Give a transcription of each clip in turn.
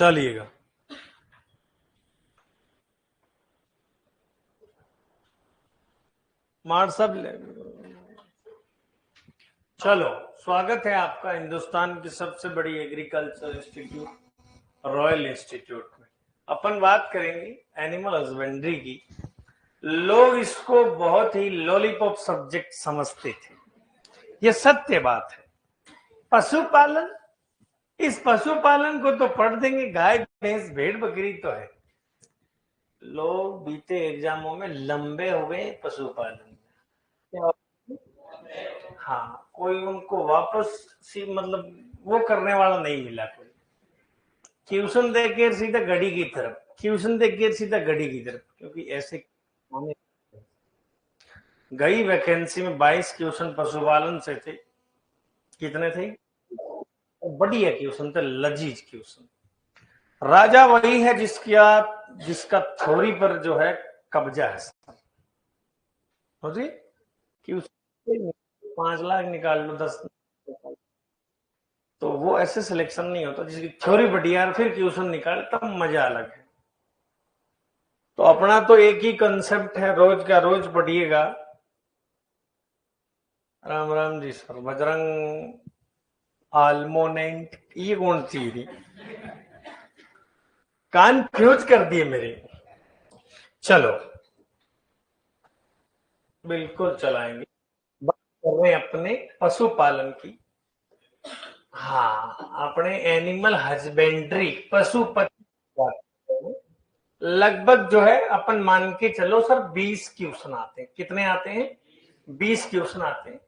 चलिएगा। मार सब चलो, स्वागत है आपका हिंदुस्तान की सबसे बड़ी एग्रीकल्चर इंस्टीट्यूट रॉयल इंस्टीट्यूट में। अपन बात करेंगे एनिमल हस्बेंड्री की। लोग इसको बहुत ही लॉलीपॉप सब्जेक्ट समझते थे, ये सत्य बात है। पशुपालन, इस पशुपालन को तो पढ़ देंगे, गाय भैंस भेड़ बकरी तो है। लोग बीते एग्जामों में लंबे हुए पशुपालन में। हाँ, कोई उनको वापस सी मतलब वो करने वाला नहीं मिला। कोई ट्यूशन देके सीधा गड़ी की तरफ, ट्यूशन देके सीधा गड़ी की तरफ, क्योंकि ऐसे गई वैकेंसी में 22 ट्यूशन पशुपालन से थे। कितने थे? बढ़िया ट्यूशन थे, लजीज ट्यूशन। राजा वही है जिसका थ्योरी पर जो है कब्जा है। समझिए, ट्यूशन 5 लाख निकाल लो, 10 तो वो ऐसे सिलेक्शन नहीं होता। जिसकी थ्योरी बढ़िया है फिर ट्यूशन निकाल, तब मजा अलग है। तो अपना तो एक ही कंसेप्ट है, रोज का रोज पढ़िएगा। राम राम जी सर। बजरंग आलमोनेंट, ये कौन सी थी? कान फ्यूज कर दिए मेरे। चलो बिल्कुल चलाएंगे। बात कर रहे हैं अपने पशुपालन की। हाँ, अपने एनिमल हस्बेंड्री, पशुपति। लगभग जो है अपन मान के चलो सर 20 क्वेश्चन आते हैं। कितने आते हैं? 20 क्वेश्चन आते हैं।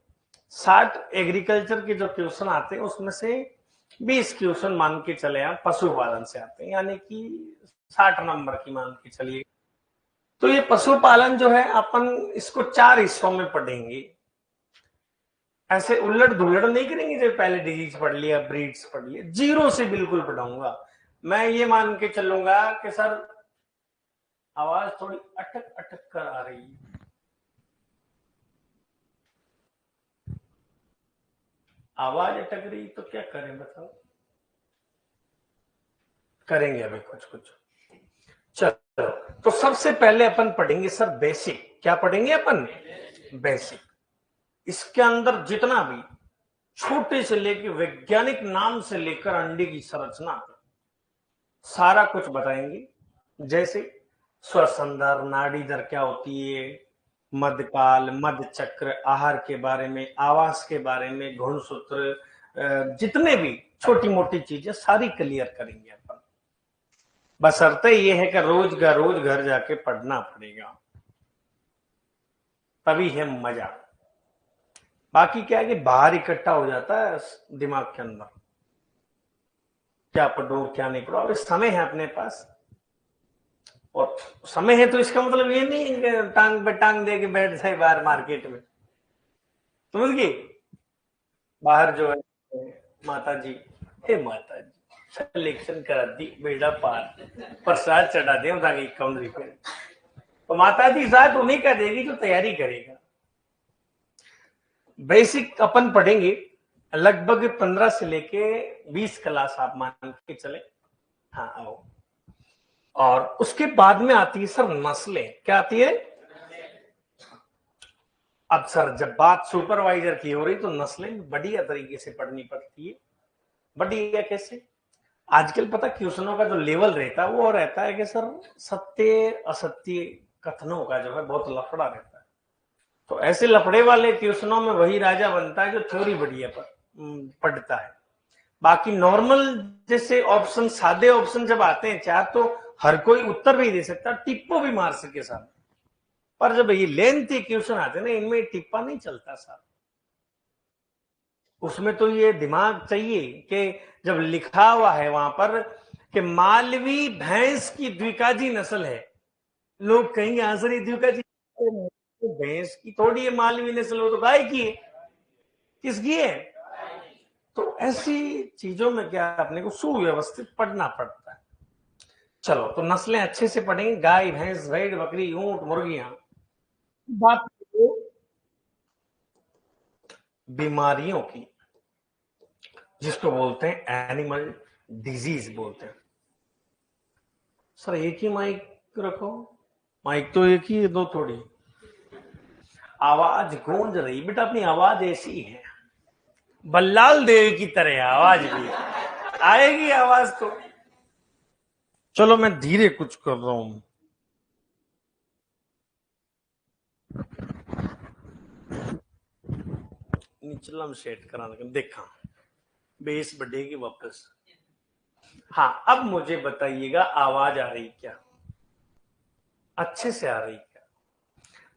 60 एग्रीकल्चर के जो क्वेश्चन आते हैं उसमें से 20 क्वेश्चन मान के चले आप पशुपालन से आते हैं, यानी कि 60 नंबर की मान के चलिए। तो ये पशुपालन जो है अपन इसको 4 हिस्सों में पढ़ेंगे। ऐसे उलट धुलट नहीं करेंगे जो पहले डिजीज पढ़ लिया, ब्रीड्स पढ़ लिया, जीरो से बिल्कुल पढ़ाऊंगा। मैं ये मान के चलूंगा कि सर आवाज थोड़ी अटक अटक कर आ रही है। आवाज अटक रही तो क्या करें बताओ? करेंगे अभी कुछ कुछ। चलो, तो सबसे पहले अपन पढ़ेंगे सर बेसिक। क्या पढ़ेंगे अपन? बेसिक। इसके अंदर जितना भी छोटे से लेकर वैज्ञानिक नाम से लेकर अंडे की संरचना सारा कुछ बताएंगे। जैसे श्वसन दर, नाड़ी दर क्या होती है, मध्यकाल, मध्य चक्र, आहार के बारे में, आवास के बारे में, गुणसूत्र, जितने भी छोटी मोटी चीजें सारी क्लियर करेंगे अपन। बशर्ते ये है कि रोज घर जाके पढ़ना पड़ेगा, तभी है मजा। बाकी क्या है कि बाहर इकट्ठा हो जाता है दिमाग के अंदर, क्या पढ़ो क्या नहीं पढ़ो। अभी समय है अपने पास, और समय है तो इसका मतलब ये नहीं कि टांग पे टांग दे के बैठ जाए बाहर मार्केट में। समझ गए? बाहर जो है माता जी, हे माता जी सिलेक्शन करा दी, बेड़ा पार, प्रसाद चढ़ा दे ताकि कमरी पे। तो माता जी साथ उन्हीं का देगी जो तैयारी करेगा। बेसिक अपन पढ़ेंगे लगभग 15 से लेके 20 क्लास आप मान के चले। हाँ आओ। और उसके बाद में आती है सर नस्लें। क्या आती है? अब सर जब बात सुपरवाइजर की हो रही तो नस्लें बढ़िया तरीके से पढ़नी पड़ती है। बढ़िया कैसे? आजकल पता क्वेश्चनों का जो लेवल रहता है वो रहता है कि सर सत्य असत्य कथनों का जो है बहुत लफड़ा रहता है। तो ऐसे लफड़े वाले क्वेश्चनों में वही राजा बनता है जो थ्योरी बढ़िया पढ़ता है। बाकी नॉर्मल जैसे ऑप्शन, सादे ऑप्शन जब आते हैं, चाहे तो हर कोई उत्तर भी दे सकता, टिप्पो भी मार सके साहब, पर जब ये लेंथी क्वेश्चन आते हैं ना, इनमें टिप्पा नहीं चलता साहब। उसमें तो ये दिमाग चाहिए कि जब लिखा हुआ है वहां पर कि मालवी भैंस की द्विकाजी नस्ल है, लोग कहेंगे आंसर द्विकाजी भैंस की थोड़ी है मालवी नस्ल, वो तो गाय की है। किसकी है? तो ऐसी चीजों में क्या अपने को सुव्यवस्थित पढ़ना पड़ता है। चलो, तो नस्लें अच्छे से पढ़ेंगे, गाय भैंस भेड़ बकरी ऊंट मुर्गियां। बात बीमारियों की, जिसको बोलते हैं एनिमल डिजीज बोलते हैं। सर एक ही माइक रखो, माइक तो एक ही है, दो थोड़ी। आवाज गूंज रही बेटा, अपनी आवाज ऐसी है, बल्लाल देव की तरह आवाज भी आएगी आवाज तो। चलो मैं धीरे कुछ कर रहा हूं। निचला में सेट कराना, देखा बेस बढ़ेगी वापस। हाँ, अब मुझे बताइएगा आवाज आ रही क्या, अच्छे से आ रही क्या?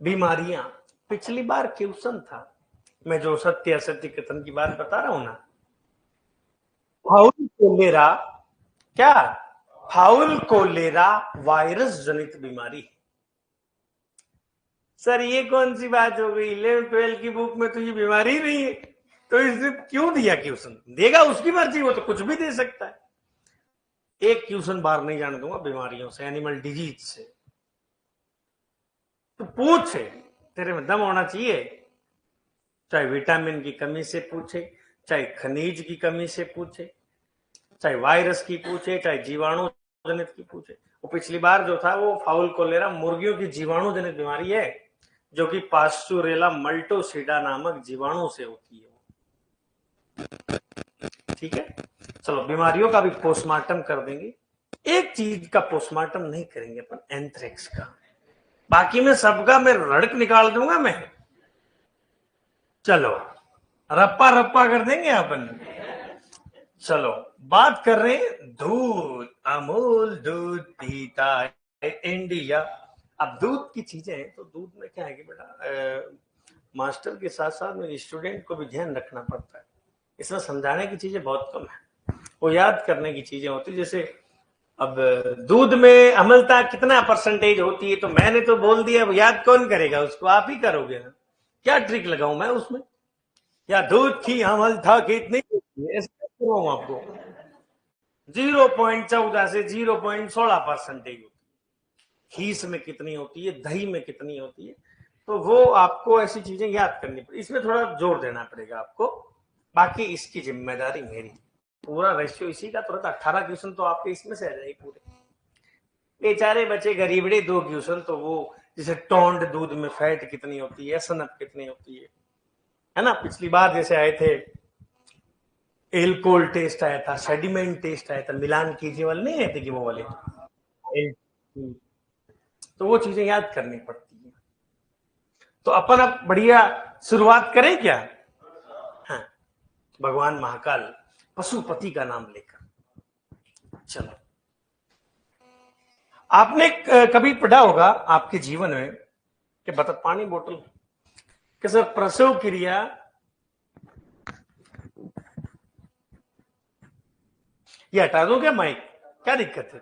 बीमारियां, पिछली बार क्वेश्चन था, मैं जो सत्य असत्य कथन की बात बता रहा हूं ना, फाउल कोलेरा, क्या फाउल कोलेरा वायरस जनित बीमारी। सर ये कौन सी बात हो गई, 11-12 की बुक में तो ये बीमारी नहीं है, तो इसने क्यों दिया क्वेश्चन? देगा उसकी मर्जी, वो तो कुछ भी दे सकता है। एक क्वेश्चन बार नहीं जाने दूंगा बीमारियों से, एनिमल डिजीज से। तो पूछ, तेरे में दम होना चाहिए, चाहे विटामिन की कमी से पूछे, चाहे खनिज की कमी से पूछे, चाहे वायरस की पूछे, चाहे जीवाणु जनित की पूछे। वो पिछली बार जो था वो फाउल कोलेरा मुर्गियों की जीवाणु जनित बीमारी है, जो कि पास्चुरेला मल्टोसिडा नामक जीवाणु से होती है। ठीक है, चलो बीमारियों का भी पोस्टमार्टम कर देंगे। एक चीज का पोस्टमार्टम नहीं करेंगे अपन, एंथ्रेक्स का, बाकी में सबका मैं रड़क निकाल दूंगा मैं। चलो रप्पा रप्पा कर देंगे अपन। चलो बात कर रहे हैं दूध, अमूल दूध पीता है इंडिया। अब दूध की चीजें हैं तो दूध में क्या है कि बेटा मास्टर के साथ साथ में स्टूडेंट को भी ध्यान रखना पड़ता है। इसमें समझाने की चीजें बहुत कम है, वो याद करने की चीजें होती। जैसे अब दूध में अम्लता कितना परसेंटेज होती है, तो मैंने तो बोल दिया, अब याद कौन करेगा उसको, आप ही करोगे ना। क्या ट्रिक लगाऊं मैं उसमें, या दूध की अम्लता कितनी ऐसा करूं आपको? 0.14 से 0.16% होती है। खीस में कितनी होती है, दही में कितनी होती है, तो वो आपको ऐसी चीजें याद करनी पड़ेगी, इसमें थोड़ा जोर देना पड़ेगा आपको। बाकी इसकी जिम्मेदारी मेरी, पूरा रेशियो इसी का तुरंत 18 क्वेश्चन तो आपके इसमें से आ जाएगी पूरे। बेचारे बच्चे गरीबड़े 2 क्वेश्चन तो वो, जैसे टोंड दूध में फैट कितनी होती है, सनत कितनी होती है ना। पिछली बार जैसे आए थे एल्कोहल टेस्ट आया था, सेडिमेंट टेस्ट आया था, मिलान कीजिए वाले नहीं आए थे कि वो वाले, तो वो चीजें याद करनी पड़ती है। तो अपन अब बढ़िया शुरुआत करें क्या? हाँ, भगवान महाकाल पशुपति का नाम लेकर। चलो, आपने कभी पढ़ा होगा आपके जीवन में कि बता, पानी बोतल कि सर प्रसव क्रिया ये हटा दो क्या माइक, क्या दिक्कत है?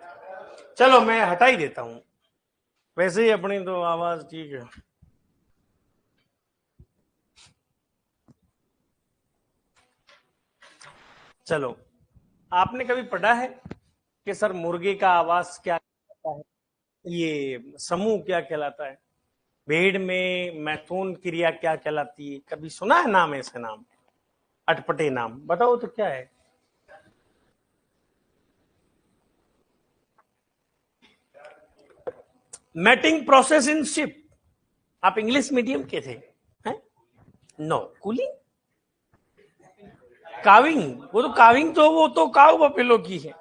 चलो मैं हटा ही देता हूं, वैसे ही अपनी तो आवाज ठीक है। चलो, आपने कभी पढ़ा है कि सर मुर्गे का आवाज क्या कहलाता है, ये समूह क्या कहलाता है, भेड़ में मैथुन क्रिया क्या कहलाती है? कभी सुना है नाम, ऐसे नाम अटपटे नाम, बताओ तो क्या है? मैटिंग प्रोसेस इन शिप, आप इंग्लिश मीडियम के थे हैं? नो, कूलिंग, काविंग, वो तो काविंग तो वो तो काउ बफेलो की है।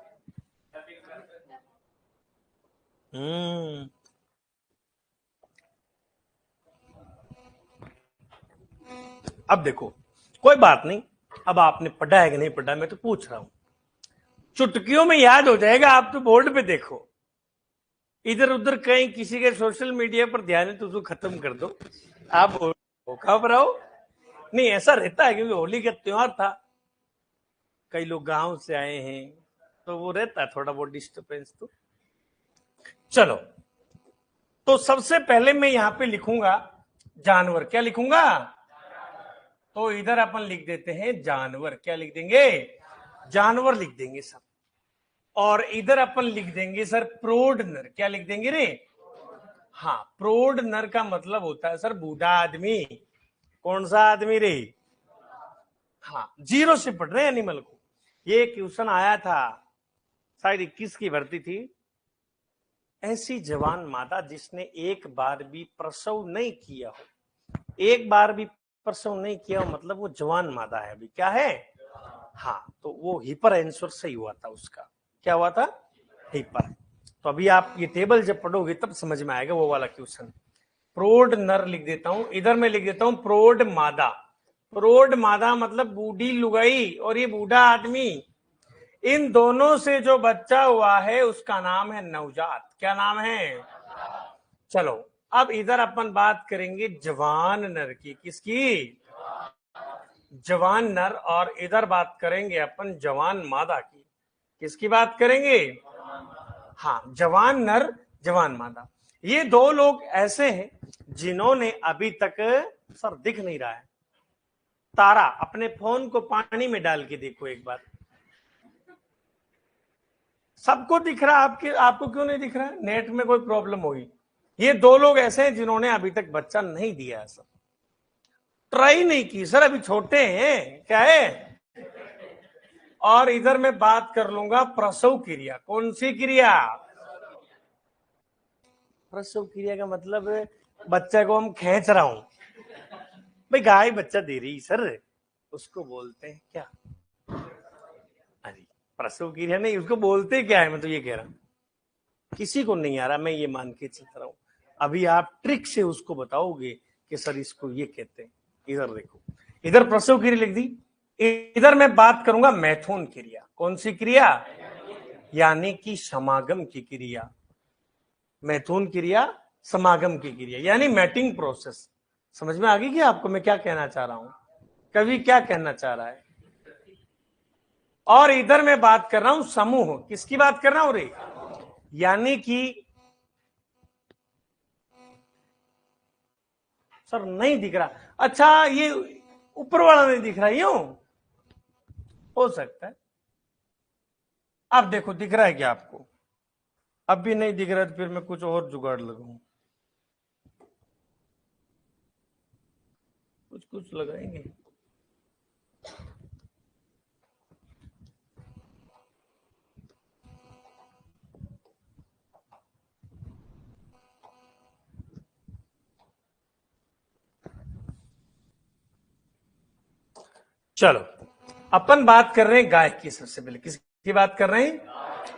अब देखो, कोई बात नहीं, अब आपने पढ़ा है कि नहीं पढ़ा, मैं तो पूछ रहा हूं, चुटकियों में याद हो जाएगा, आप तो बोर्ड पे देखो, इधर उधर कहीं किसी के सोशल मीडिया पर ध्यान है तो उसको खत्म कर दो, आप खबर रहो। नहीं ऐसा रहता है, क्योंकि होली का त्योहार था, कई लोग गांव से आए हैं, तो वो रहता है थोड़ा बहुत डिस्टर्बेंस तो। चलो, तो सबसे पहले मैं यहां पे लिखूंगा जानवर, क्या लिखूंगा? तो इधर अपन लिख देते हैं जानवर, क्या लिख देंगे? जानवर लिख देंगे सब। और इधर अपन लिख देंगे सर प्रोड नर, क्या लिख देंगे रे? हाँ, प्रोड नर का मतलब होता है सर बूढ़ा आदमी। कौन सा आदमी रे? हाँ, 0 से पढ़ रहे हैं एनिमल को। ये क्वेश्चन आया था शायद 21 की भर्ती थी, ऐसी जवान मादा जिसने एक बार भी प्रसव नहीं किया हो। एक बार भी प्रसव नहीं किया हो मतलब वो जवान मादा है। अभी क्या है? हाँ, तो वो हिपर आंसर सही हुआ था उसका। क्या हुआ था? हिपर। तो अभी आप ये टेबल जब पढ़ोगे तब समझ में आएगा वो वाला क्वेश्चन। प्रौढ़ नर लिख देता हूं, इधर मैं लिख देता हूं प्रौढ़ मादा। प्रौढ़ मादा मतलब बूढ़ी लुगाई और ये बूढ़ा आदमी, इन दोनों से जो बच्चा हुआ है उसका नाम है नवजात। क्या नाम है? चलो अब इधर अपन बात करेंगे जवान नर की। किसकी? जवान नर। और इधर बात करेंगे अपन जवान मादा की। किसकी बात करेंगे? हाँ, जवान नर जवान मादा। ये दो लोग ऐसे हैं जिन्होंने अभी तक, सर दिख नहीं रहा है तारा, अपने फोन को पानी में डाल के देखो एक बार। सबको दिख रहा है, आपको क्यों नहीं दिख रहा है? नेट में कोई प्रॉब्लम होगी। ये दो लोग ऐसे हैं जिन्होंने अभी तक बच्चा नहीं दिया है, सर ट्राई नहीं की सर, अभी छोटे हैं। क्या है? और इधर मैं बात कर लूंगा प्रसव क्रिया। कौन सी क्रिया? प्रसव क्रिया का मतलब बच्चे को हम खींच रहा हूं। भाई गाय बच्चा दे रही सर, उसको बोलते हैं क्या? अरे प्रसव क्रिया नहीं, उसको बोलते क्या है? मैं तो ये कह रहा हूं, किसी को नहीं आ रहा, मैं ये मान के चल रहा हूं। अभी आप ट्रिक से उसको बताओगे कि सर इसको ये कहते हैं। इधर देखो, इधर प्रसव क्रिया लिख दी, इधर मैं बात करूंगा मैथुन क्रिया। कौन सी क्रिया? यानी कि समागम की क्रिया। मैथुन क्रिया, समागम की क्रिया, यानी मैटिंग प्रोसेस। समझ में आ गई कि आपको मैं क्या कहना चाह रहा हूं? कवि क्या कहना चाह रहा है? और इधर मैं बात कर रहा हूं समूह। किसकी बात कर रहा हूं रे? यानी कि सर नहीं दिख रहा। अच्छा, ये ऊपर वाला नहीं दिख रहा, यूं हो सकता है। अब देखो दिख रहा है क्या आपको? अब भी नहीं दिख रहा तो फिर मैं कुछ और जुगाड़ लगाऊं, कुछ लगाएंगे। चलो अपन बात कर रहे हैं गाय की। सबसे पहले किसकी बात कर रहे हैं?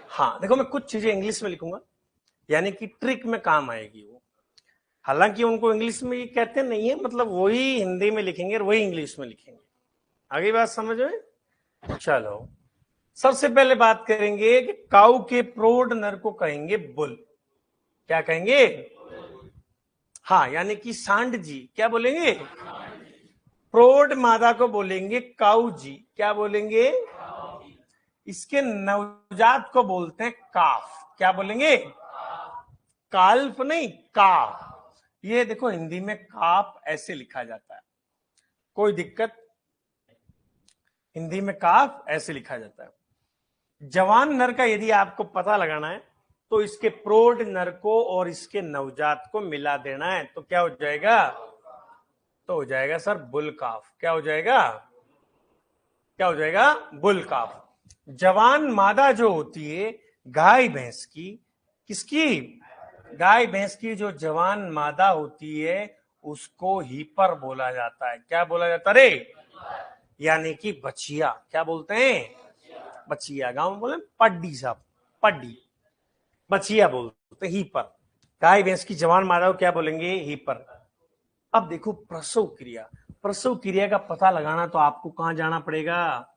हाँ देखो, मैं कुछ चीजें इंग्लिश में लिखूंगा, यानी कि ट्रिक में काम आएगी वो। हालांकि उनको इंग्लिश में ये कहते नहीं है, मतलब वही हिंदी में लिखेंगे और वही इंग्लिश में लिखेंगे। आगे बात समझ में? चलो सबसे पहले बात करेंगे कि काऊ के प्रौढ़ नर को कहेंगे बुल। क्या कहेंगे? हाँ, यानी कि सांड जी। क्या बोलेंगे? प्रौढ़ मादा को बोलेंगे काऊ जी। क्या बोलेंगे? इसके नवजात को बोलते हैं काफ। क्या बोलेंगे? काल्फ नहीं, काफ। ये देखो हिंदी में काफ ऐसे लिखा जाता है, कोई दिक्कत? हिंदी में काफ ऐसे लिखा जाता है। जवान नर का यदि आपको पता लगाना है तो इसके प्रौढ़ नर को और इसके नवजात को मिला देना है, तो क्या हो जाएगा? तो हो जाएगा सर बुल काफ। क्या हो जाएगा? क्या हो जाएगा? बुल काफ। जवान मादा जो होती है गाय भैंस की, किसकी? गाय भैंस की जो जवान मादा होती है उसको हीपर बोला जाता है। क्या बोला जाता रे? यानी कि बछिया। क्या बोलते हैं? बछिया। गांव में बोले पड्डी साहब, पड्डी। बछिया बोलते हीपर। गाय भैंस की जवान मादा को क्या बोलेंगे? हीपर। अब देखो प्रसव क्रिया। प्रसव क्रिया का पता लगाना तो आपको कहां जाना पड़ेगा?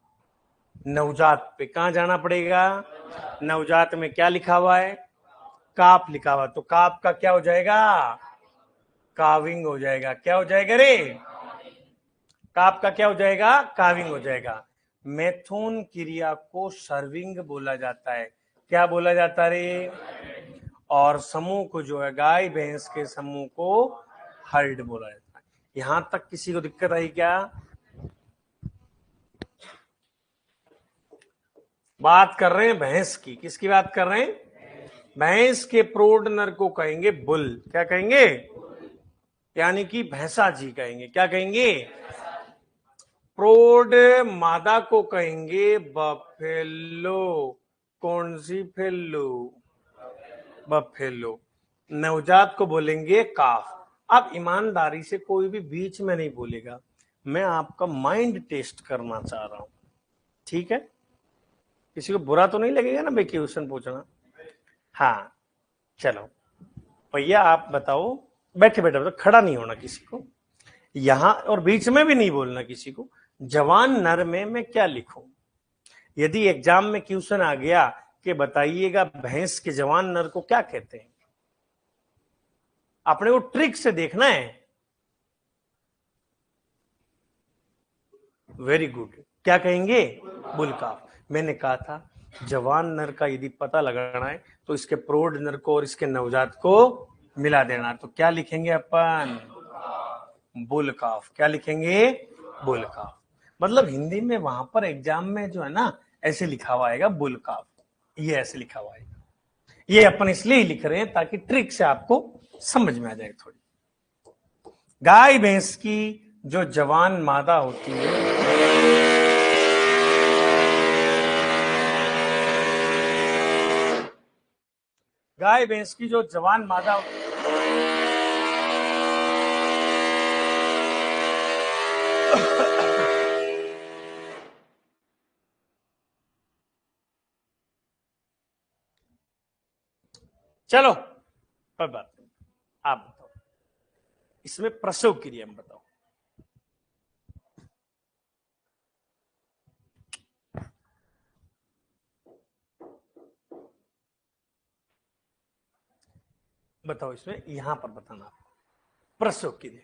नवजात पे। कहां जाना पड़ेगा? नवजात में क्या लिखा हुआ है? काप लिखा हुआ। तो काप का क्या हो जाएगा? काविंग हो जाएगा। क्या हो जाएगा रे? काप का क्या हो जाएगा? काविंग हो जाएगा। मैथुन क्रिया को सर्विंग बोला जाता है। क्या बोला जाता है रे? और समूह को जो है गाय भैंस के समूह को हर्ड बोला जाता है। यहां तक किसी को दिक्कत आई क्या? बात कर रहे हैं भैंस की। किसकी बात कर रहे हैं? भैंस के प्रौढ़ नर को कहेंगे बुल। क्या कहेंगे? यानी कि भैंसा जी कहेंगे। क्या कहेंगे? प्रौढ़ मादा को कहेंगे बफेलो। कौन सी फेलो? बफेलो। नवजात को बोलेंगे काफ। अब ईमानदारी से कोई भी बीच में नहीं बोलेगा, मैं आपका माइंड टेस्ट करना चाह रहा हूं, ठीक है? किसी को बुरा तो नहीं लगेगा ना भाई क्वेश्चन पूछना? हाँ चलो भैया आप बताओ, बैठे बैठे बताओ, खड़ा नहीं होना किसी को यहां, और बीच में भी नहीं बोलना किसी को। जवान नर में मैं क्या लिखूं? यदि एग्जाम में क्वेश्चन आ गया कि बताइएगा भैंस के जवान नर को क्या कहते हैं, अपने को ट्रिक से देखना है। वेरी गुड, क्या कहेंगे? बुलकाफ। मैंने कहा था जवान नर का यदि पता लगाना है तो इसके प्रौढ़ नर को और इसके नवजात को मिला देना। तो क्या लिखेंगे अपन? बुलकाफ। क्या लिखेंगे? बुलकाफ। मतलब हिंदी में वहां पर एग्जाम में जो है ना, ऐसे लिखा हुआ आएगा बुलकाफ, ये ऐसे लिखा हुआ आएगा। ये अपन इसलिए ही लिख रहे हैं ताकि ट्रिक से आपको समझ में आ जाए थोड़ी। गाय भैंस की जो जवान मादा होती है, गाय भैंस की जो जवान मादा होती है, चलो कोई बात नहीं, आप बताओ इसमें प्रसव क्रिया में बताओ। बताओ इसमें, यहां पर बताना प्रसव क्रिया।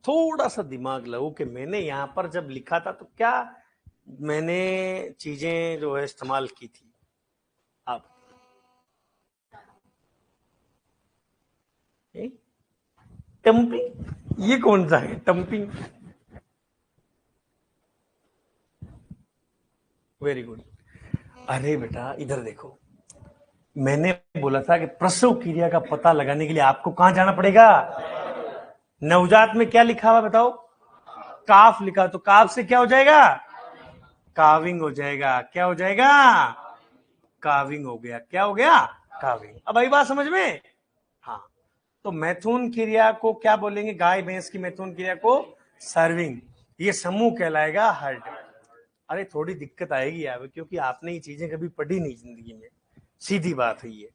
थोड़ा सा दिमाग लगाओ कि मैंने यहां पर जब लिखा था तो क्या मैंने चीजें जो है इस्तेमाल की थी। आप टम्पिंग, ये कौन सा है टम्पिंग? Very good. अरे बेटा इधर देखो, मैंने बोला था कि प्रसव क्रिया का पता लगाने के लिए आपको कहां जाना पड़ेगा? नवजात में क्या लिखा हुआ बताओ? काफ लिखा, तो काफ से क्या हो जाएगा? काविंग हो जाएगा। क्या हो जाएगा? काविंग हो गया। क्या हो गया? काविंग। अब आई बात समझ में? हाँ, तो मैथुन क्रिया को क्या बोलेंगे? गाय भैंस की मैथुन क्रिया को सर्विंग। ये समूह कहलाएगा हर्ड। अरे थोड़ी दिक्कत आएगी यार, क्योंकि आपने ये चीजें कभी पढ़ी नहीं जिंदगी में, सीधी बात है ये।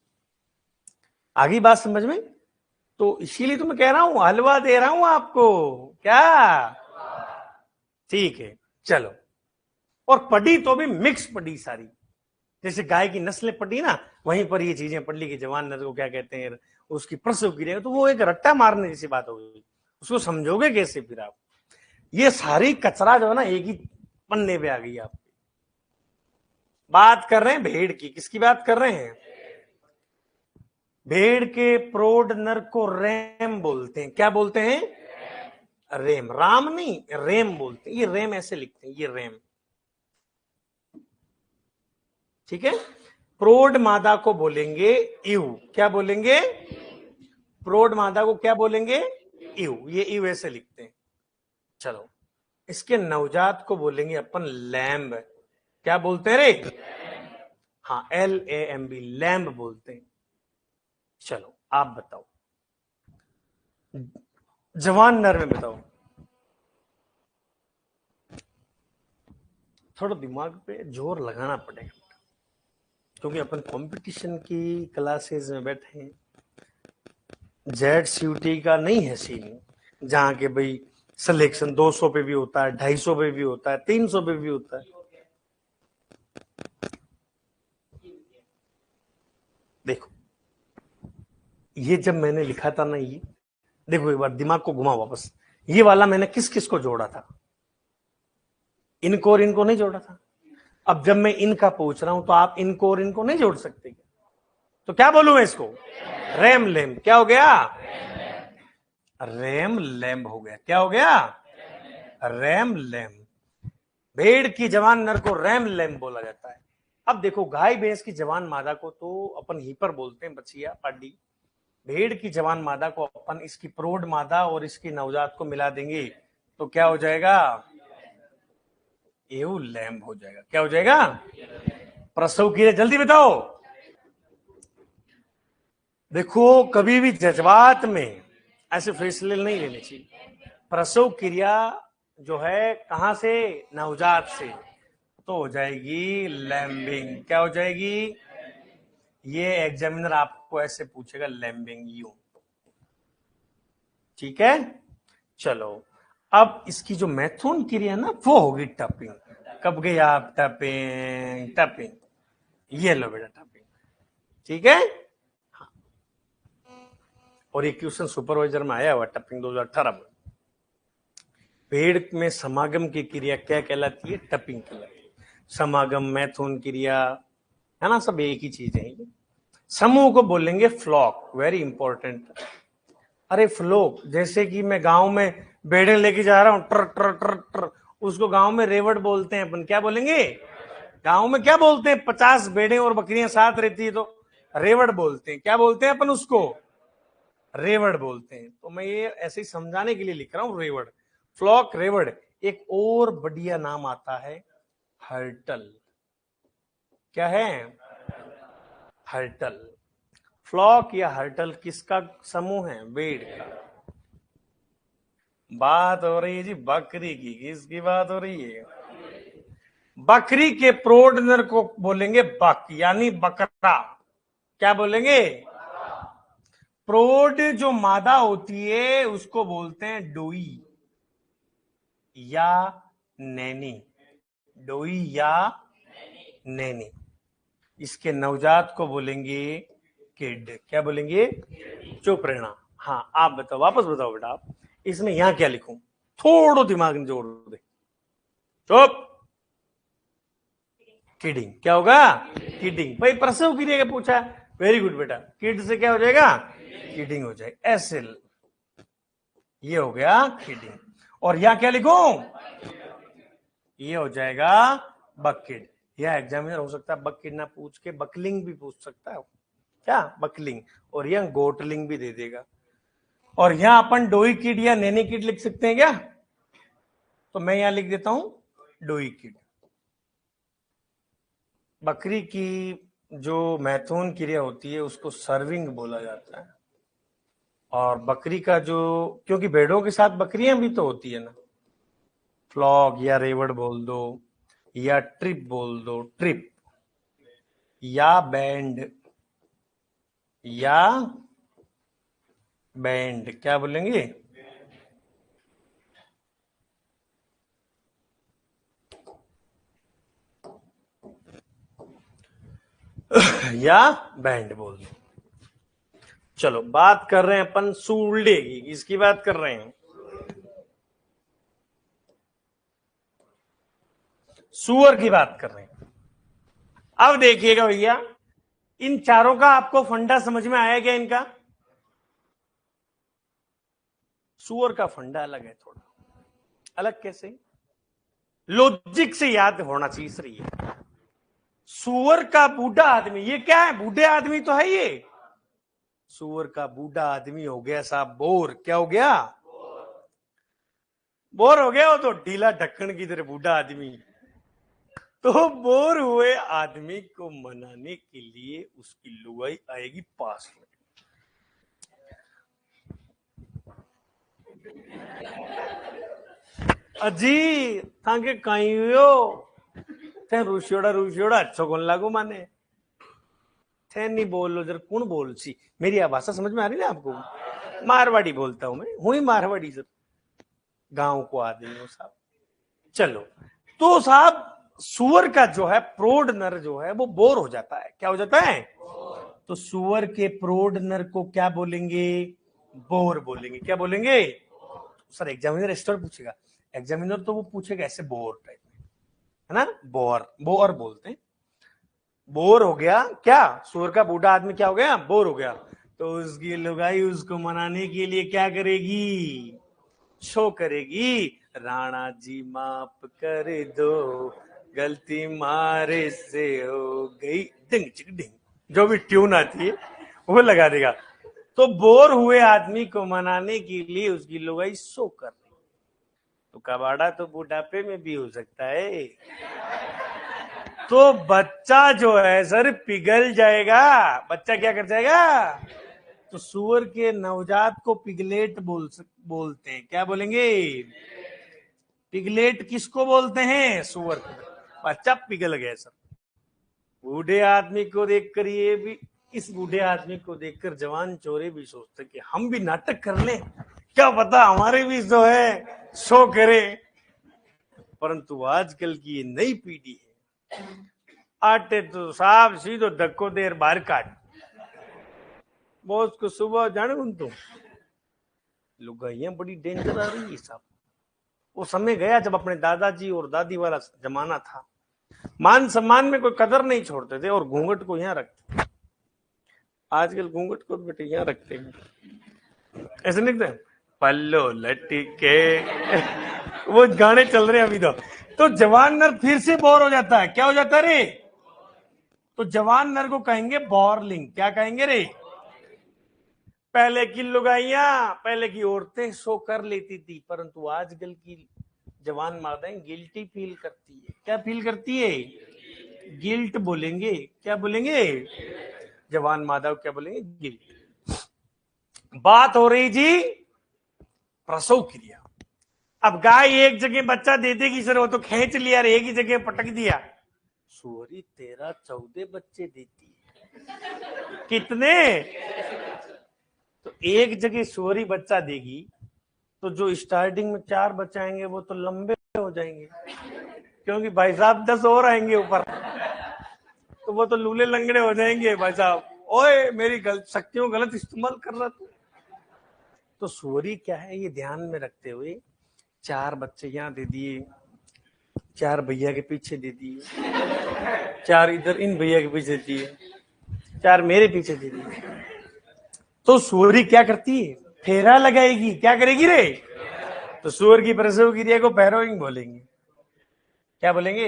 आगे बात समझ में? तो इसीलिए तो मैं कह रहा हूं हलवा दे रहा हूं आपको। क्या? ठीक है चलो। और पढ़ी तो भी मिक्स पढ़ी सारी, जैसे गाय की नस्लें पढ़ी ना, वहीं पर ये चीजें पढ़ ली कि जवान नर को क्या कहते हैं, उसकी प्रसव क्रिया। तो वो एक रट्टा मारने जैसी बात हो गई, उसको समझोगे कैसे फिर आप? ये सारी कचरा जो है ना एक ही पन्ने पे आ गई। आप बात कर रहे हैं भेड़ की, किसकी बात कर रहे हैं? भेड़ के प्रौढ़ नर को रैम बोलते हैं। क्या बोलते हैं? रेम। राम नहीं, रेम बोलते हैं। ये रेम ऐसे लिखते हैं, ये रेम, ठीक है? प्रौढ़ मादा को बोलेंगे इव। क्या बोलेंगे? प्रौढ़ मादा को क्या बोलेंगे? इव। ये इव ऐसे लिखते हैं। चलो, इसके नवजात को बोलेंगे अपन लैम्ब। क्या बोलते हैं रे? हाँ, LAMB, लैम्ब बोलते हैं। चलो आप बताओ जवान नर में बताओ। थोड़ा दिमाग पे जोर लगाना पड़ेगा, क्योंकि अपन कंपटीशन की क्लासेस में बैठे हैं। ZCUT का नहीं है सीन, जहां के भाई सिलेक्शन 200 पे भी होता है, 250 पे भी होता है, 300 पे भी होता है। देखो ये जब मैंने लिखा था ना, ये देखो एक बार दिमाग को घुमा वापस, ये वाला मैंने किस किस को जोड़ा था? इनको और इनको नहीं जोड़ा था। अब जब मैं इनका पूछ रहा हूं तो आप इनको और इनको नहीं जोड़ सकते क्या? तो क्या बोलूं मैं इसको? RAM lamb. क्या हो गया? रैम लैम्ब हो गया। क्या हो गया? RAM lamb. भेड़ की जवान नर को रैम लैम्ब बोला जाता है। अब देखो गाय भैंस की जवान मादा को तो अपन ही पर बोलते हैं, बचिया पाडी। भेड़ की जवान मादा को अपन इसकी प्रौढ़ मादा और इसकी नवजात को मिला देंगे तो क्या हो जाएगा? एव लैम्ब हो जाएगा। क्या हो जाएगा? प्रसव क्रिया जल्दी बताओ। देखो, कभी भी जज्बात में ऐसे फैसले नहीं लेने चाहिए। प्रसव क्रिया जो है कहां से, नवजात से, तो हो जाएगी लैम्बिंग। क्या हो जाएगी? ये एग्जामिनर आपको ऐसे पूछेगा, लैम्बिंग यू। ठीक है, चलो। अब इसकी जो मैथुन क्रिया ना वो होगी टपिंग। कब गई आप? टपिंग, टपिंग। ये लो बेटा, टपिंग। ठीक है, और ये क्वेश्चन सुपरवाइजर में आया हुआ, टपिंग 2018 में। पेड़ में समागम की क्रिया क्या कहलाती है? टपिंग कहलाती है। समागम, मैथुन क्रिया, है ना, सब एक ही चीज है। समूह को बोलेंगे फ्लॉक। Very important. अरे फ्लोक, जैसे कि मैं गांव में बेड़े लेके जा रहा हूं, ट्र ट्र ट्र ट्र, उसको गांव में रेवड़ बोलते हैं। अपन क्या बोलेंगे? गांव में क्या बोलते हैं? 50 बेड़े और बकरियां साथ रहती है तो रेवड़ बोलते हैं। क्या बोलते हैं अपन उसको? रेवड़ बोलते हैं। तो मैं ये ऐसे ही समझाने के लिए लिख रहा हूं, रेवड़, फ्लॉक, रेवड़। एक और बढ़िया नाम आता है, हर्टल। क्या है? हर्टल। फ्लॉक या हर्टल किसका समूह है? बेड़ का। बात हो रही है जी बकरी की। किसकी बात हो रही है? बकरी के प्रोडनर को बोलेंगे बक, यानी बकरा। क्या बोलेंगे? प्रोड जो मादा होती है उसको बोलते हैं डोई या नैनी। डोई या नैनी। इसके नवजात को बोलेंगे किड। क्या बोलेंगे? चुप रहना। हाँ, आप बताओ, वापस बताओ बेटा आप, इसमें यहां क्या लिखूं? थोड़ा दिमाग में जोड़ दे। चुप। किडिंग। क्या होगा? किडिंग। भाई प्रसव क्रिया का पूछा। वेरी गुड बेटा। किड से क्या हो जाएगा? किडिंग हो जाएगा। ऐसे ये हो गया किडिंग। और यहां क्या लिखूं? ये हो जाएगा बकिड। यह एग्जामिनर हो सकता है बकिड ना पूछ के बकलिंग भी पूछ सकता है। क्या? बकलिंग। और यह गोटलिंग भी दे देगा। और यहां अपन डोई किड या नैनी किड लिख सकते हैं क्या? तो मैं यहां लिख देता हूं डोई किड। बकरी की जो मैथुन क्रिया होती है उसको सर्विंग बोला जाता है। और बकरी का जो, क्योंकि भेड़ों के साथ बकरियां भी तो होती है ना, फ्लॉग या रेवड़ बोल दो, या ट्रिप बोल दो, ट्रिप, या बैंड, या बैंड। क्या बोलेंगे? या बैंड बोल दो। चलो, बात कर रहे हैं अपन सूल्डे की। किसकी बात कर रहे हैं? सुअर की बात कर रहे हैं। अब देखिएगा भैया, इन चारों का आपको फंडा समझ में आया क्या इनका? सुअर का फंडा अलग है थोड़ा। अलग कैसे? लॉजिक से याद होना चाहिए सर। ये सुअर का बूढ़ा आदमी, ये क्या है? बूढ़े आदमी तो है ये। सुअर का बूढ़ा आदमी हो गया साहब बोर। क्या हो गया? बोर हो गया। वो तो ढीला ढक्कन की तरह बूढ़ा आदमी। तो बोर हुए आदमी को मनाने के लिए उसकी लुगाई आएगी पास में। अजी ताके कहीं हो थे, रुशियोड़ा अच्छो कौन लागू माने थे। नहीं बोलो जरा, कौन बोल सी? मेरी भाषा समझ में आ रही है आपको? मारवाड़ी बोलता हूं मैं, हुई मारवाड़ी सर, गांव को आदमी हो साहब। चलो, तो साहब सुअर का जो है प्रोड नर जो है वो बोर हो जाता है। क्या हो जाता है? तो सुअर के प्रोड नर को क्या बोलेंगे? बोर बोलेंगे। क्या बोलेंगे? सर एग्जामिनर इस तरह पूछेगा। एग्जामिनर तो वो पूछेगा ऐसे बोर टाइप में, है ना, बोर, बोर बोलते हैं। बोर हो गया क्या? सुअर का बूढ़ा आदमी क्या हो गया? बोर हो गया। तो उसकी लुगाई उसको मनाने के लिए क्या करेगी? शो करेगी, राणा जी माफ कर दो, गलती मारे से हो गई, डिंग चिक डिंग, जो भी ट्यून आती है वो लगा देगा। तो बोर हुए आदमी को मनाने के लिए उसकी लुगाई शो कर रही। तो कबाड़ा तो बुढ़ापे में भी हो सकता है। तो बच्चा जो है सर पिघल जाएगा। बच्चा क्या कर जाएगा? तो सुअर के नवजात को पिगलेट बोलते हैं। क्या बोलेंगे? पिगलेट किसको बोलते हैं? सुअर को। बच्चा पिघल गया सर। बूढ़े आदमी को देखकर ये भी, इस बूढ़े आदमी को देखकर जवान चोरे भी सोचते कि हम भी नाटक कर लें, क्या पता हमारे भी जो है शो करे। परंतु आजकल की ये नई पीढ़ी है, आटे तो साफ सीधो धक्को देर बाहर काट। बॉस को सुबह जाने कौन तुम लुगाइयां बड़ी डेंजर आ रही है साहब। वो समय गया जब अपने दादाजी और दादी वाला जमाना था, मान सम्मान में कोई कदर नहीं छोड़ते थे और घूंघट को यहाँ रखते। आजकल घूंघट को बेटे यहाँ रखते हैं, ऐसे नहीं थे पल्लो लटके वो गाने चल रहे हैं अभी। तो जवान नर फिर से बोर हो जाता है। क्या हो जाता है रे? तो जवान नर को कहेंगे बॉर्लिंग। क्या कहेंगे रे? पहले की लुगाइयां, पहले की औरतें सो कर लेती थी, परंतु आजकल की जवान मादाएं गिल्टी फील करती है। क्या फील करती है? गिल्ट बोलेंगे। क्या बोलेंगे? जवान मादा क्या बोलेंगे? गिल्ट। बात हो रही जी प्रसव क्रिया। अब गाय एक जगह बच्चा दे देगी सर, वो तो खींच लिया, एक ही जगह पटक दिया। सुअरी 13-14 बच्चे देती है। कितने? तो एक जगह सुअरी बच्चा देगी तो जो स्टार्टिंग में 4 बच्चे आएंगे वो तो लंबे हो जाएंगे, क्योंकि भाई साहब 10 और आएंगे ऊपर, तो वो तो लूले लंगड़े हो जाएंगे। भाई साहब ओए मेरी शक्तियों गलत इस्तेमाल कर रहा था। तो सुअरी क्या है, ये ध्यान में रखते हुए 4 बच्चे यहाँ दे दिए, 4 भैया के पीछे दे दिए, 4 इधर इन भैया के पीछे दिए, 4 मेरे पीछे दे दिए। तो सुअरी क्या करती है? फेरा लगाएगी। क्या करेगी रे? तो सुअर की प्रसव क्रिया को फैरोइंग बोलेंगे। क्या बोलेंगे?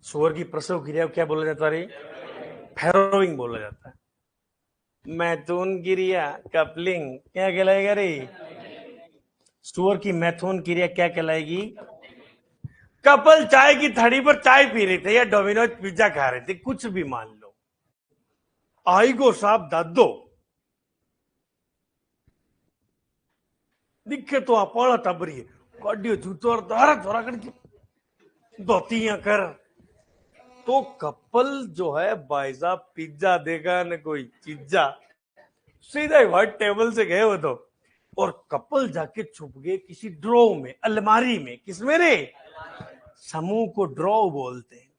सुअर की प्रसव क्रिया को क्या बोला जाता है? फैरोइंग बोला जाता है। मैथुन क्रिया कपलिंग क्या कहलाएगा रे? सुअर की मैथुन क्रिया क्या कहलाएगी? कपल चाय की थड़ी पर चाय पी रहे थे या डोमिनोज पिज्जा खा रहे थे, कुछ भी मान लो। आई गो साहब दादो दिखे तो अपाड़ा टबरी काडियो जूतो और धारा थोड़ा करके धोतियां कर। तो कपल जो है भाई साहब पिज्जा देगा न कोई चीजा, सीधा व्हाइट टेबल से गए वो तो, और कपल जाके छुप गए किसी ड्रॉ में, अलमारी में। किसमें रे? समूह को ड्रॉ बोलते हैं।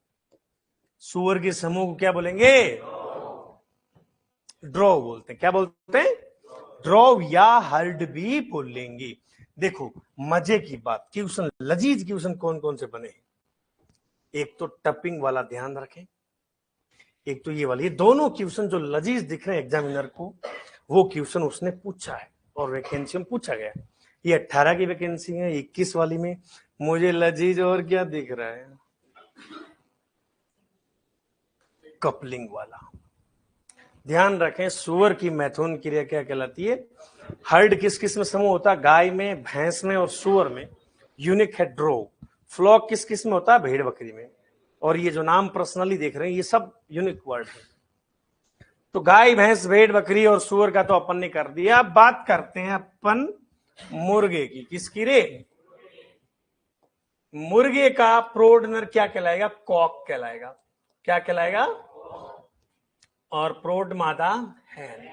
सुअर के समूह को क्या बोलेंगे? ड्रॉ बोलते हैं। क्या बोलते हैं? ड्रॉ या हर्ड भी बोलेंगे। देखो मजे की बात, क्वेश्चन लजीज क्वेश्चन कौन कौन से बने हैं? एक तो टपिंग वाला ध्यान रखें, एक तो ये वाली। ये दोनों क्वेश्चन जो लजीज दिख रहे हैं एग्जामिनर को, वो क्वेश्चन उसने पूछा है और वैकेंसी में पूछा गया। ये 18 की वैकेंसी है, 21 वाली में मुझे लजीज और क्या दिख रहा है? कपलिंग वाला। ध्यान रखें, सुअर की मैथुन क्रिया क्या कहलाती है? हर्ड किस किस में समूह होता है? गाय में, भैंस में और सुअर में। यूनिक है ड्रो। फ्लॉक किस किस में होता है? भेड़ बकरी में। और ये जो नाम पर्सनली देख रहे हैं ये सब यूनिक वर्ड है। तो गाय भैंस भेड़ बकरी और सुअर का तो अपन ने कर दिया। अब बात करते हैं अपन मुर्गे की। किसकी रे? मुर्गे का प्रौढ़ नर क्या कहलाएगा? कॉक कहलाएगा। क्या कहलाएगा? और प्रौढ़ मादा हैन।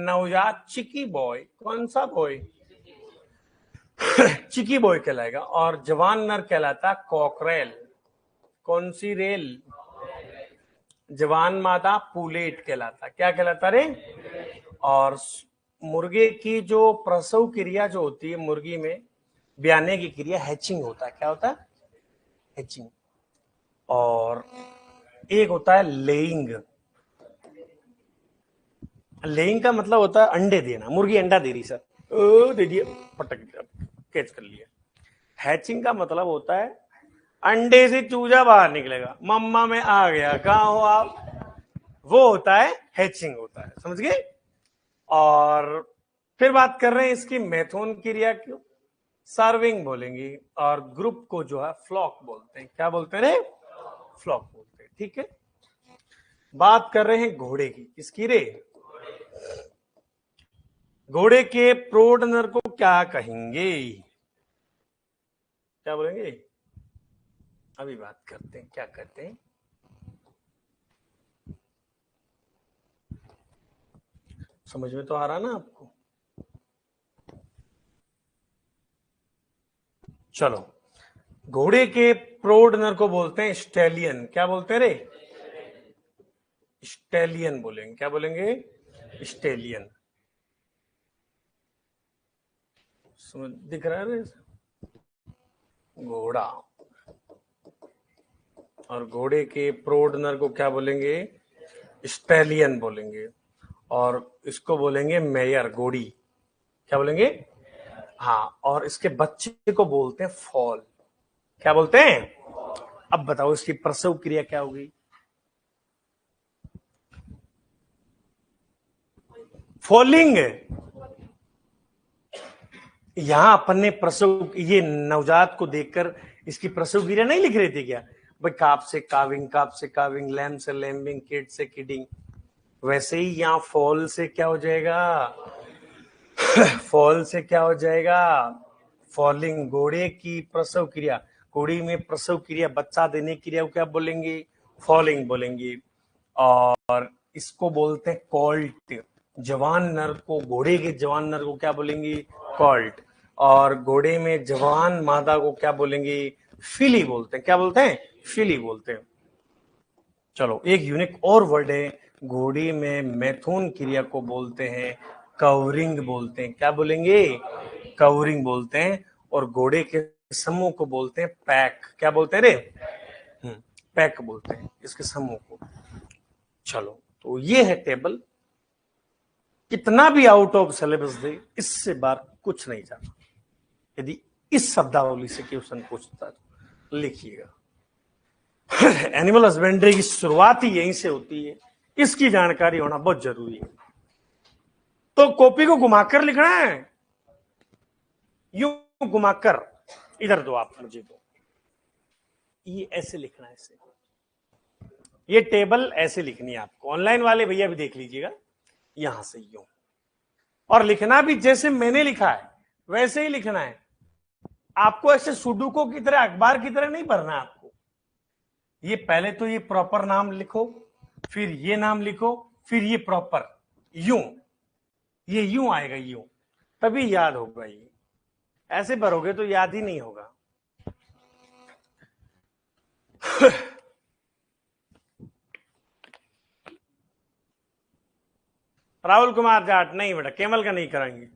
नवजात चिकी बॉय, कौन सा बॉय? चिकी बॉय कहलाएगा। और जवान नर कहलाता कॉकरेल। कौन सी रेल? जवान मादा पुलेट कहलाता। क्या कहलाता रे? और मुर्गे की जो प्रसव क्रिया जो होती है मुर्गी में, ब्याने की क्रिया हैचिंग होता है। क्या होता है? हैचिंग। और एक होता है लेइंग। लेइंग का मतलब होता है अंडे देना। मुर्गी अंडा दे रही सर, ओ दे दिया, पटक दिया, कैच कर लिया। हैचिंग का मतलब होता है अंडे से चूजा बाहर निकलेगा, मम्मा में आ गया, कहाँ हो आप, वो होता है हैचिंग होता है। समझ गए? और फिर बात कर रहे हैं इसकी मैथुन क्रिया क्यों, सर्विंग बोलेंगे। और ग्रुप को जो है फ्लॉक बोलते हैं। क्या बोलते हैं रे? फ्लॉक बोलते हैं। ठीक है। बात कर रहे हैं घोड़े की। किसकी रे? घोड़े के प्रौढ़ नर को क्या कहेंगे? क्या बोलेंगे? अभी बात करते हैं, क्या कहते हैं। समझ में तो आ रहा ना आपको? चलो, घोड़े के प्रौढ़ नर को बोलते हैं स्टैलियन। क्या बोलते हैं रे? स्टैलियन बोलेंगे। क्या बोलेंगे? स्टैलियन। समझ दिख रहा है? घोड़ा। और घोड़े के प्रौढ़ नर को क्या बोलेंगे? स्टैलियन बोलेंगे। और इसको बोलेंगे मेयर, घोड़ी। क्या बोलेंगे? हाँ, और इसके बच्चे को बोलते हैं फॉल। क्या बोलते हैं? अब बताओ इसकी प्रसव क्रिया क्या होगी? फॉलिंग। यहां अपन ने प्रसव, ये नवजात को देखकर इसकी प्रसव क्रिया नहीं लिख रहे थे क्या? भाई काप से काविंग, काप से काविंग, लैम से लैम्बिंग, किड से किडिंग। वैसे ही यहां फॉल से क्या हो जाएगा? फॉल से क्या हो जाएगा? फॉलिंग। घोड़े की प्रसव क्रिया, घोड़ी में प्रसव क्रिया, बच्चा देने की क्रिया को क्या बोलेंगे? फॉलिंग बोलेंगे। और इसको बोलते हैं कॉल्ट। जवान नर को, घोड़े के जवान नर को क्या बोलेंगे? कॉल्ट। और घोड़े में जवान मादा को क्या बोलेंगे? फिली बोलते हैं। क्या बोलते हैं? फिली बोलते हैं। चलो, एक यूनिक और वर्ड है। घोड़ी में मैथुन क्रिया को बोलते हैं कवरिंग बोलते हैं। क्या बोलेंगे? कवरिंग बोलते हैं। और घोड़े के समूह को बोलते हैं पैक। क्या बोलते हैं रे? पैक बोलते हैं इसके समूह को। चलो, तो ये है टेबल। कितना भी आउट ऑफ सिलेबस दे, इससे बार कुछ नहीं जाता। यदि इस शब्दावली से क्वेश्चन पूछता तो लिखिएगा। एनिमल हस्बेंड्री की शुरुआत ही यहीं से होती है। इसकी जानकारी होना बहुत जरूरी है। तो कॉपी को घुमाकर लिखना है, यूं घुमाकर। इधर दो आप मुझे, दो। ये ऐसे लिखना है, ऐसे। ये टेबल ऐसे लिखनी है आपको। ऑनलाइन वाले भैया भी देख लीजिएगा, यहां से यूं। और लिखना भी जैसे मैंने लिखा है वैसे ही लिखना है। आपको ऐसे सुडुको की तरह, अखबार की तरह नहीं भरना है आपको। ये पहले तो ये प्रॉपर नाम लिखो, फिर ये नाम लिखो, फिर ये प्रॉपर, यूं। ये यूं आएगा, यूं, तभी याद होगा। ये ऐसे भरोगे तो याद ही नहीं होगा। राहुल कुमार जाट नहीं बेटा, केमल का नहीं कराएंगे।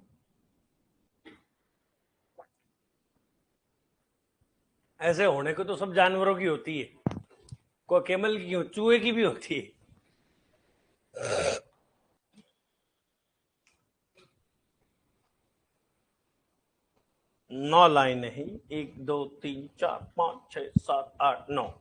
ऐसे होने को तो सब जानवरों की होती है, कोई केमल की क्यों, चूहे की भी होती है। 9 लाइनें हैं। 1 2 3 4 5 6 7 8 9।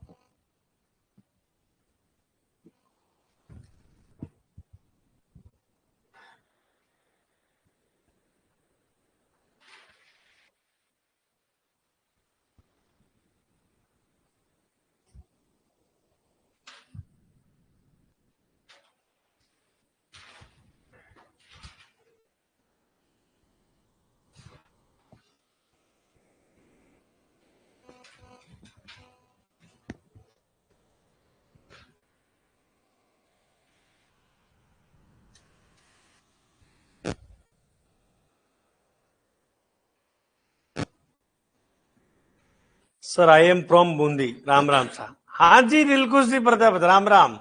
Sir I am from Bundi. Ram Ram साहब। हाँ जी, दिलकुश जी प्रताप, राम राम।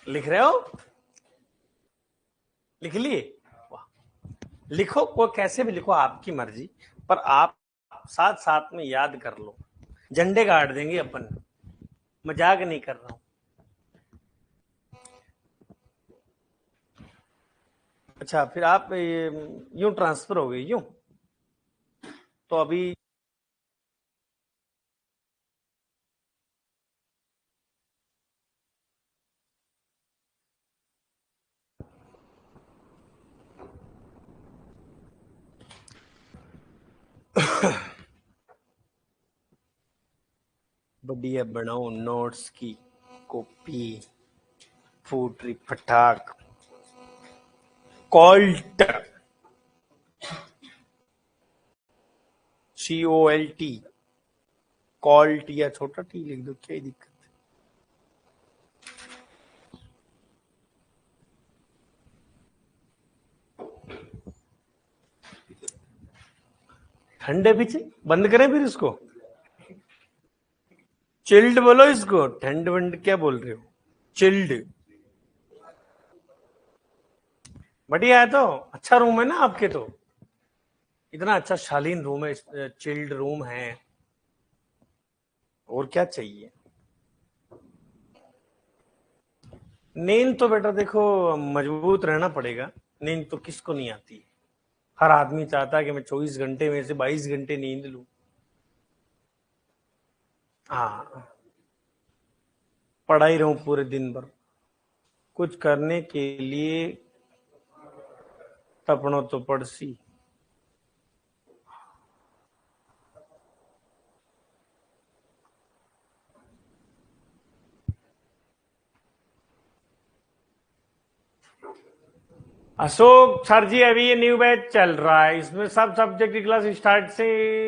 लिख रहे हो? लिख लिए? वाह। लिखो, कोई कैसे भी लिखो, आपकी मर्जी। पर आप साथ साथ में याद कर लो। झंडे गाड़ देंगे अपन, मजाक नहीं कर रहा हूं। अच्छा, फिर आप यूं ट्रांसफर हो गए, यूं। तो अभी पीडीएफ बनाओ, नोट्स की कॉपी, फूटरी फटाक, कॉल्ट, COLT, कॉल्ट या छोटा टी लिख दो, क्या दिक्कत है। ठंडे पीछे बंद करें फिर इसको, चिल्ड बोलो इसको, ठंड वंड क्या बोल रहे हो, चिल्ड। बढ़िया है, तो अच्छा रूम है ना आपके, तो इतना अच्छा शालीन रूम है, चिल्ड रूम है, और क्या चाहिए। नींद तो बेटा देखो मजबूत रहना पड़ेगा, नींद तो किसको नहीं आती। हर आदमी चाहता है कि मैं 24 घंटे में से 22 घंटे नींद लूं। हाँ, पढ़ा ही रहूं पूरे दिन भर, कुछ करने के लिए तपड़ो तो पड़सी। अशोक सर जी, अभी ये न्यू बैच चल रहा है, इसमें सब सब्जेक्ट की क्लास स्टार्ट से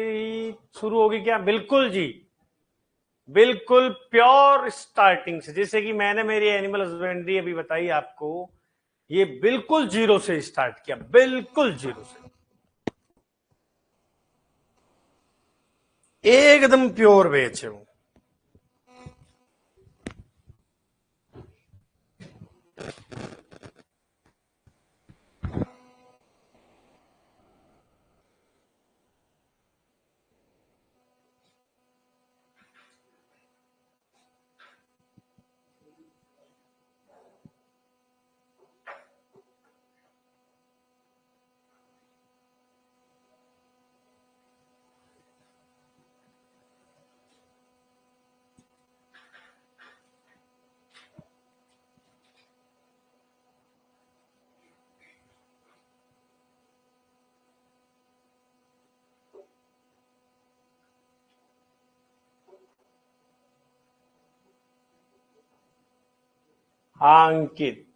ही शुरू होगी क्या? बिल्कुल जी, बिल्कुल प्योर स्टार्टिंग से, जैसे कि मैंने मेरी एनिमल हस्बेंड्री अभी बताई आपको, ये बिल्कुल जीरो से स्टार्ट किया, बिल्कुल जीरो से, एकदम प्योर बैच है वो। हाँ अंकित,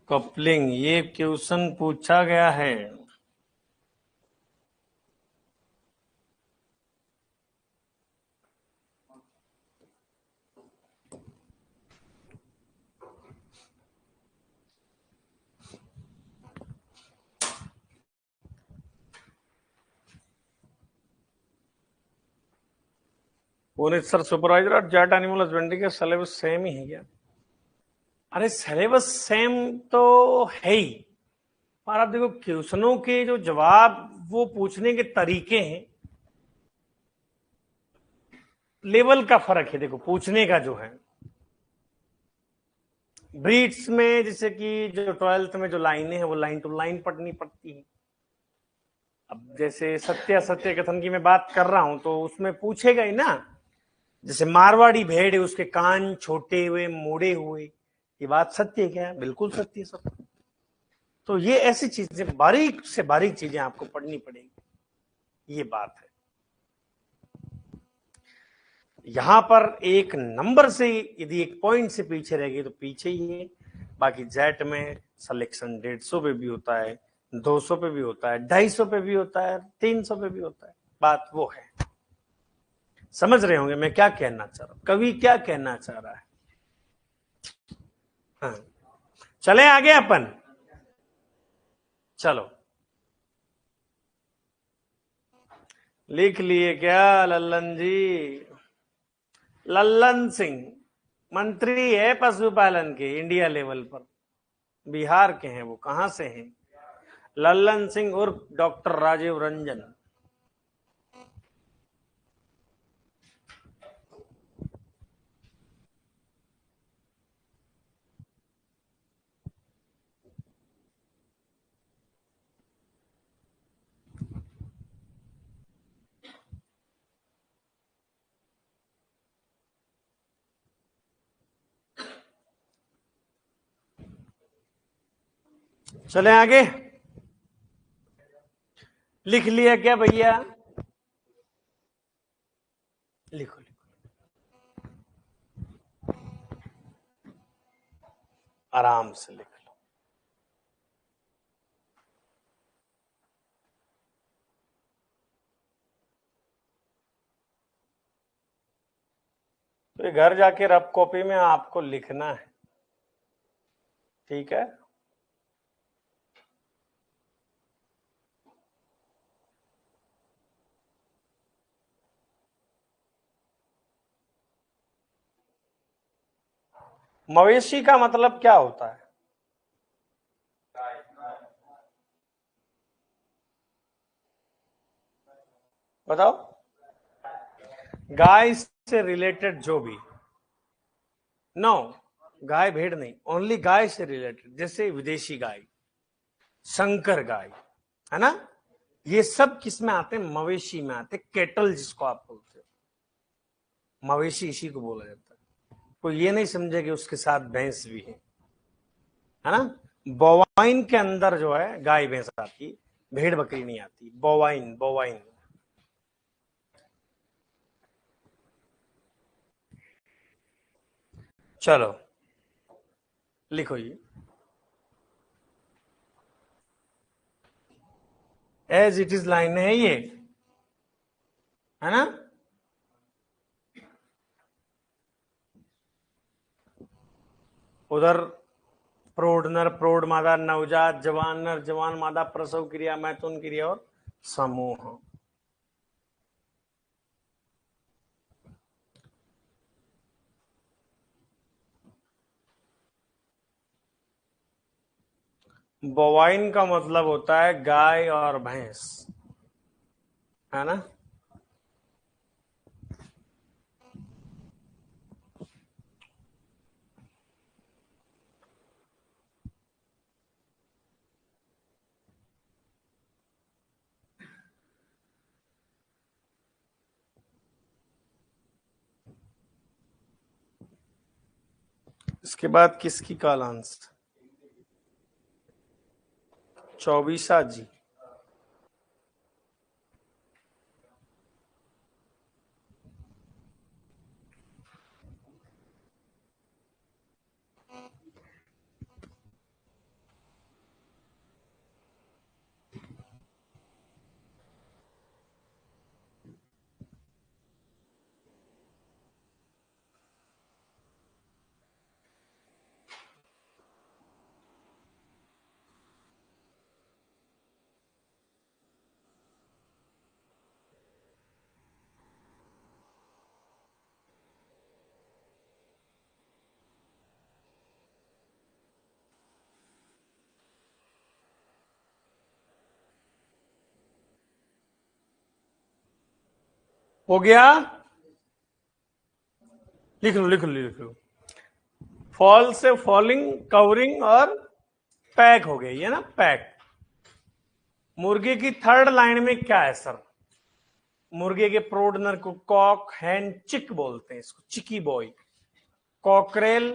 कपलिंग ये क्वेश्चन पूछा गया है। पुनीत सर सुपरवाइजर और जेट एनिमल हस्बेंड्री का सिलेबस सेम ही है क्या? अरे सिलेबस सेम तो है ही, पर आप देखो क्वेश्चनों के जो जवाब वो पूछने के तरीके हैं, लेवल का फर्क है। देखो पूछने का जो है, ब्रीड्स में जैसे कि जो 12th में जो लाइनें हैं वो लाइन टू लाइन पढ़नी पड़ती है। अब जैसे सत्य सत्य कथन की मैं बात कर रहा हूं तो उसमें पूछेगा ही ना, जैसे मारवाड़ी भेड़ है, उसके कान छोटे हुए मोड़े हुए, ये बात सत्य है क्या? बिल्कुल सत्य है सर। तो ये ऐसी चीजें, बारीक से बारीक चीजें आपको पढ़नी पड़ेगी, ये बात है। यहां पर एक नंबर से यदि एक पॉइंट से पीछे रह गई तो पीछे ही है। बाकी जेट में सिलेक्शन 150 पे भी होता है, 200 पे भी होता है, 250 पे भी होता है, 300 पे भी होता है। बात वो है, समझ रहे होंगे मैं क्या कहना चाह रहा हूं, कवि क्या कहना चाह रहा है। हाँ। चले आगे अपन, चलो लिख लिए क्या लल्लन जी? लल्लन सिंह मंत्री है पशुपालन के इंडिया लेवल पर, बिहार के हैं वो, कहां से हैं? लल्लन सिंह उर्फ डॉक्टर राजीव रंजन। चले आगे। लिख लिया क्या भैया? लिखो लिखो, आराम से लिख लो। तो ये घर जाके रफ कॉपी में आपको लिखना है, ठीक है? मवेशी का मतलब क्या होता है? बताओ। गाय से रिलेटेड जो भी, नो, गाय भेड़ नहीं, ओनली गाय से रिलेटेड, जैसे विदेशी गाय, संकर गाय, है ना? ये सब किस में आते हैं? मवेशी में आते हैं, केटल जिसको आप बोलते हो, मवेशी इसी को बोला जाता है। कोई ये नहीं समझे कि उसके साथ भैंस भी है ना? बोवाइन के अंदर जो है गाय भैंस आती, भेड़ बकरी नहीं आती। Bovine, bovine. चलो लिखो ये, एज इट इज लाइन है ये, है ना? उधर प्रौढ़ नर, प्रौढ़ मादा, नवजात, जवान नर, जवान मादा, प्रसव क्रिया, मैथुन क्रिया और समूह। बोवाइन का मतलब होता है गाय और भैंस, है ना? इसके बाद किसकी कालांश? 24 जी। हो गया? लिख लो लिख लो लिख लो। फॉल से फॉलिंग, कवरिंग और पैक हो गई है ना, पैक। मुर्गे की थर्ड लाइन में क्या है सर? मुर्गे के प्रौढ़ नर को कॉक, हैन, चिक बोलते हैं, इसको चिकी बॉय। कॉकरेल,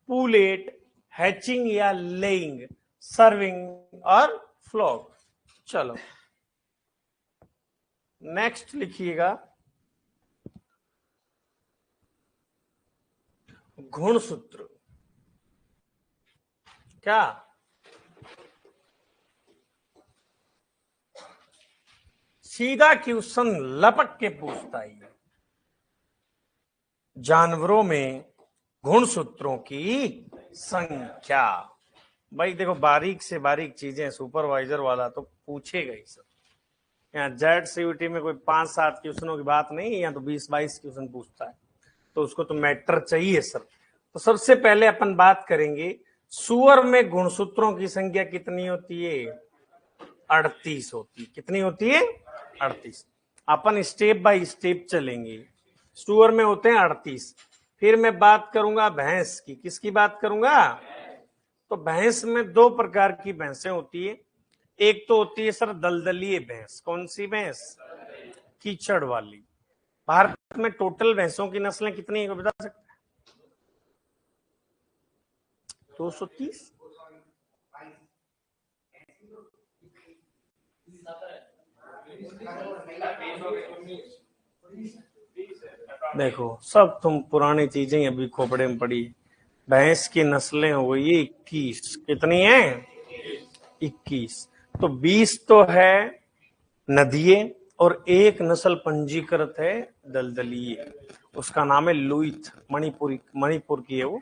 पुलेट, हैचिंग या लेइंग, सर्विंग और फ्लॉग। चलो नेक्स्ट लिखिएगा, गुणसूत्र। क्या? सीधा क्वेश्चन लपक के पूछता है। जानवरों में गुणसूत्रों की संख्या। भाई देखो, बारीक से बारीक चीजें सुपरवाइजर वाला तो पूछेगा ही सर। यहाँ जेड सीयूटी में कोई 5-7 क्वेश्चनों की बात नहीं है, यहाँ तो 20-22 क्वेश्चन पूछता है, तो उसको तो मैटर चाहिए सर। तो सबसे पहले अपन बात करेंगे, सुअर में गुणसूत्रों की संख्या कितनी होती है? 38 होती। कितनी होती है? 38। अपन स्टेप बाय स्टेप चलेंगे। सुअर में होते हैं 38। फिर मैं बात करूंगा भैंस की। किसकी बात करूंगा? तो भैंस में दो प्रकार की भैंसें होती है। एक तो होती है सर दलदलीय भैंस। कौन सी भैंस? कीचड़ वाली। भारत में टोटल भैंसों की नस्लें कितनी है बता सकते हैं? 230। देखो सब तुम पुरानी चीजें अभी खोपड़े में पड़ी। भैंस की नस्लें हो गई 21। कितनी है? 21। तो 20 तो है नदिये और एक नस्ल पंजीकृत है दलदलीय। उसका नाम है लुइथ। मणिपुर की है वो।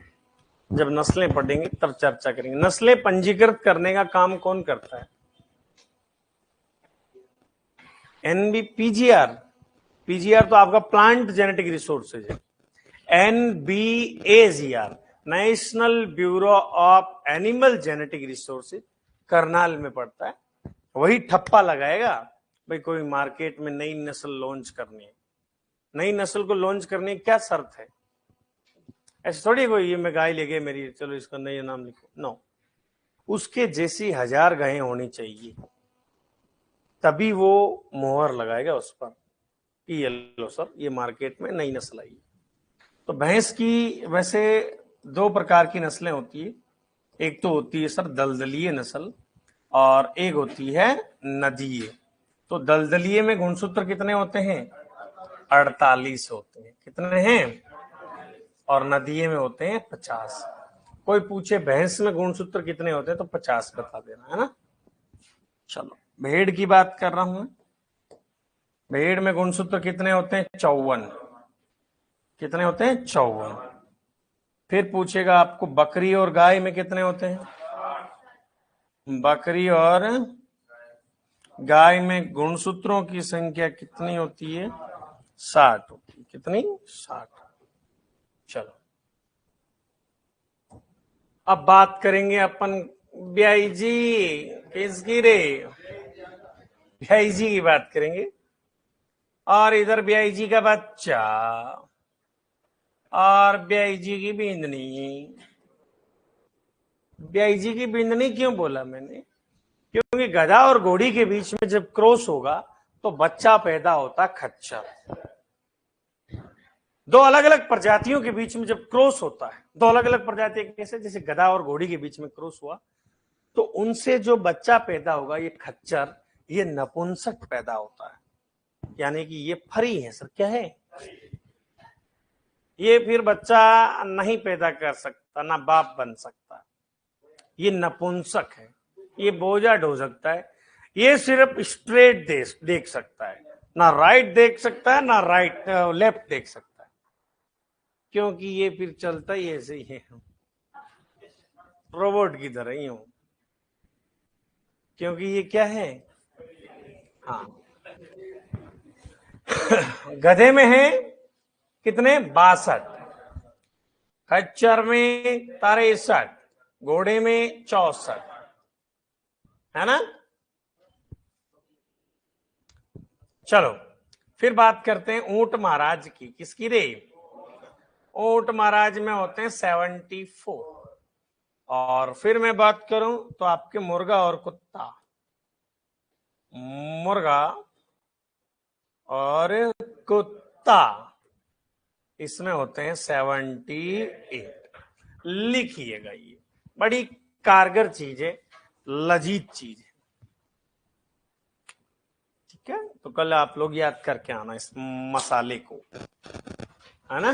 जब नस्लें पढ़ेंगे तब चर्चा करेंगे। नस्लें पंजीकृत करने का काम कौन करता है? पीजीआर। पीजीआर तो आपका प्लांट जेनेटिक रिसोर्सेज है। NBAGR national bureau of animal genetic resources Karnal में पड़ता है। वही ठप्पा लगाएगा भाई कोई मार्केट में नई नस्ल लॉन्च करनी है। नई नस्ल को लॉन्च करने की क्या शर्त है? ऐसे थोड़ी कोई ये मैं गाय ले गए मेरी, चलो इसका नया नाम लिखो। नो, उसके जैसी 1000 गायें होनी चाहिए, तभी वो मोहर लगाएगा उस पर कि ये लो सर ये मार्केट में नई नस्ल आई। तो भैंस की वैसे 2 प्रकार की नस्लें होती है। एक तो होती है सर दलदलीय नस्ल और एक होती है नदीय। तो दलदलीय में गुणसूत्र कितने होते हैं? 48 होते हैं। कितने हैं? और नदीय में होते हैं 50। कोई पूछे भैंस में गुणसूत्र कितने होते हैं तो 50 बता देना, है ना। चलो भेड़ की बात कर रहा हूं। भेड़ में गुणसूत्र कितने होते हैं? 54। कितने होते हैं? 54। फिर पूछेगा आपको बकरी और गाय में कितने होते हैं? बकरी और गाय में गुणसूत्रों की संख्या कितनी होती है? 60 होती है। कितनी? 60। चलो अब बात करेंगे अपन ब्याई जी। किसकी रे? ब्याई जी की बात करेंगे। और इधर ब्याई जी का बच्चा और ब्याई जी की बिंदनी। ब्याई जी की बिंदनी क्यों बोला मैंने? क्योंकि गधा और घोड़ी के बीच में जब क्रॉस होगा तो बच्चा पैदा होता खच्चर। 2 अलग अलग प्रजातियों के बीच में जब क्रॉस होता है, 2 अलग अलग प्रजातियां कैसे? जैसे गधा और घोड़ी के बीच में क्रॉस हुआ तो उनसे जो बच्चा पैदा होगा ये खच्चर, ये नपुंसक पैदा होता है। यानी कि ये फरी है सर। क्या है? ये फिर बच्चा नहीं पैदा कर सकता, ना बाप बन सकता। ये नपुंसक है। ये बोझा ढो सकता है। ये सिर्फ स्ट्रेट देख सकता है, ना राइट देख सकता है, ना राइट लेफ्ट देख सकता है। क्योंकि ये फिर चलता ही ऐसे ही है, रोबोट की तरह ही हूं। क्योंकि ये क्या है? हाँ गधे में है कितने? 62। खच्चर में 63। घोड़े में 64, है ना। चलो फिर बात करते हैं ऊंट महाराज की। किसकी रे? ऊंट महाराज में होते हैं 74। और फिर मैं बात करूं तो आपके मुर्गा और कुत्ता, मुर्गा और कुत्ता इसमें होते हैं 78। लिखिएगा, ये बड़ी कारगर चीज है, लजीज चीज है। ठीक है, तो कल आप लोग याद करके आना इस मसाले को, है ना।